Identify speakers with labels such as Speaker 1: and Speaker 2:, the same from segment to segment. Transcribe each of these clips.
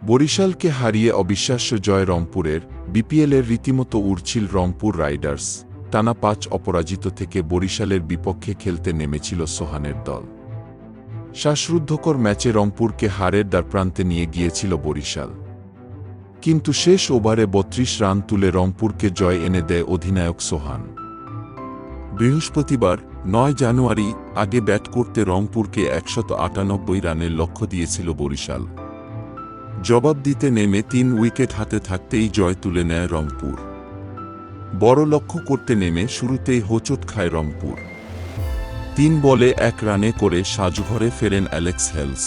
Speaker 1: বরিশালকে হারিয়ে অবিশ্বাস্য জয় রংপুরের। বিপিএলের রীতিমতো উড়ছিল রংপুর রাইডার্স। টানা ৫ অপরাজিত থেকে বরিশালের বিপক্ষে খেলতে নেমেছিল সোহানের দল। শ্বাসরুদ্ধকর ম্যাচে রংপুরকে হারের দ্বারপ্রান্তে নিয়ে গিয়েছিল বরিশাল, কিন্তু শেষ ওভারে ৩২ রান তুলে রংপুরকে জয় এনে দেয় অধিনায়ক সোহান। বৃহস্পতিবার ৯ জানুয়ারি আগে ব্যাট করতে রংপুরকে ১৯৮ রানের লক্ষ্য দিয়েছিল বরিশাল। জবাব দিতে নেমে ৩ উইকেট হাতে থাকতেই জয় তুলে নেয় রংপুর। বড় লক্ষ্য করতে নেমে শুরুতেই হোঁচট খায় রংপুর। ৩ বলে ১ রানে করে সাজঘরে ফেরেন অ্যালেক্স হেলস।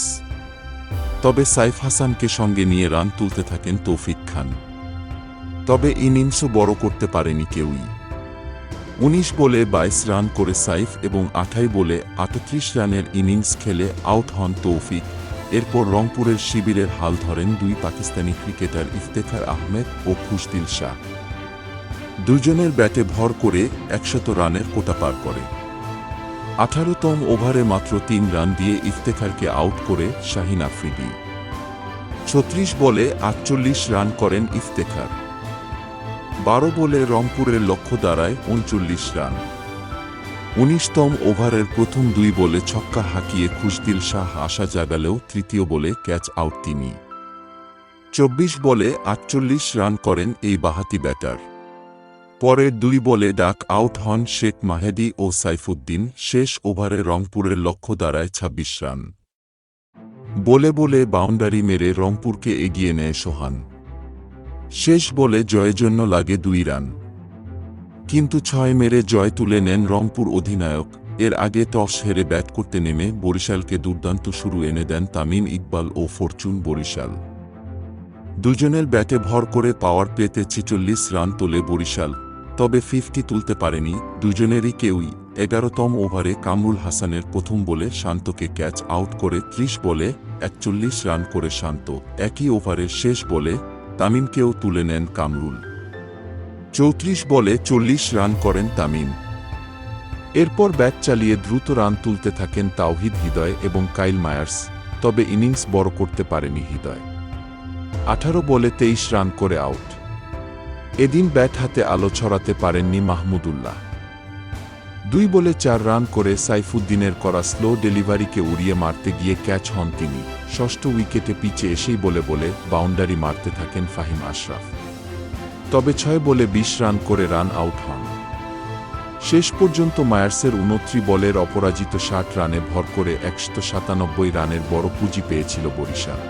Speaker 1: তবে সাইফ হাসানকে সঙ্গে নিয়ে রান তুলতে থাকেন তৌফিক খান। তবে ইনিংসও বড় করতে পারেনি কেউই। ১৯ বলে ২২ রান করে সাইফ এবং ২৮ বলে ৩৮ রানের ইনিংস খেলে আউট হন তৌফিক। এরপর রংপুরের শিবিরের হাল ধরেন দুই পাকিস্তানি ক্রিকেটার ইফতেখার আহমেদ ও খুশদিল শাহ। দুজনের ব্যাটে ভর করে ১০০ রানের কোটা পার করে। ১৮তম ওভারে মাত্র ৩ রান দিয়ে ইফতেখারকে আউট করে শাহিন আফ্রিদি। ৩৬ বলে ৪৮ রান করেন ইফতেখার। ১২ বলে রংপুরের লক্ষ্য দাঁড়ায় ৩৯ রান। ১৯তম ওভারের প্রথম ২ বলে ছক্কা হাঁকিয়ে খুশদিল শাহ আশা জাগালেও তৃতীয় বলে ক্যাচ আউট তিনি। ২৪ বলে ৪৮ রান করেন এই বাঁহাতি ব্যাটার। পরের ২ বলে ডাক আউট হন শেখ মাহেদী ও সাইফুদ্দিন। শেষ ওভারে রংপুরের লক্ষ্য দাঁড়ায় ২৬ রান। বলে বলে বাউন্ডারি মেরে রংপুরকে এগিয়ে নেয় সোহান। শেষ বলে জয়ের জন্য লাগে ২ রান, কিন্তু ৬ মেরে জয় তুলে নেন রংপুর অধিনায়ক। এর আগে টস হেরে ব্যাট করতে নেমে বরিশালকে দুর্দান্ত শুরু এনে দেন তামিম ইকবাল ও ফরচুন বরিশাল। দুজনের ব্যাটে ভর করে পাওয়ার প্লেতে ৪৬ রান তোলে বরিশাল, তবে ৫০ তুলতে পারেনি দুজনেরই কেউই। ১১তম ওভারে কামরুল হাসানের প্রথম বলে শান্তকে ক্যাচ আউট করে ৩০ বলে ৪১ রান করে শান্ত। একই ওভারের শেষ বলে তামিমকেও তুলে নেন কামরুল। ৩৪ বলে ৪০ রান করেন তামিম। এরপর ব্যাট চালিয়ে দ্রুত রান তুলতে থাকেন তাওহিদ হৃদয় এবং কাইল মায়ার্স, তবে ইনিংস বড় করতে পারেনি হৃদয়। ১৮ বলে ২৩ রান করে আউট। এদিন ব্যাট হাতে আলো ছড়াতে পারেননি মাহমুদুল্লাহ। ২ বলে ৪ রান করে সাইফুদ্দিনের করা স্লো ডেলিভারিকে উড়িয়ে মারতে গিয়ে ক্যাচ হন তিনি। ষষ্ঠ উইকেটে পিচে এসেই বলে বাউন্ডারি মারতে থাকেন ফাহিম আশরাফ, তবে ৬ বলে ২০ রান করে রান আউট হন। শেষ পর্যন্ত মায়ার্সের ২৯ বলের অপরাজিত ৬০ রানে ভর করে ১৯৭ রানের বড় পুঁজি পেয়েছিল বরিশাল।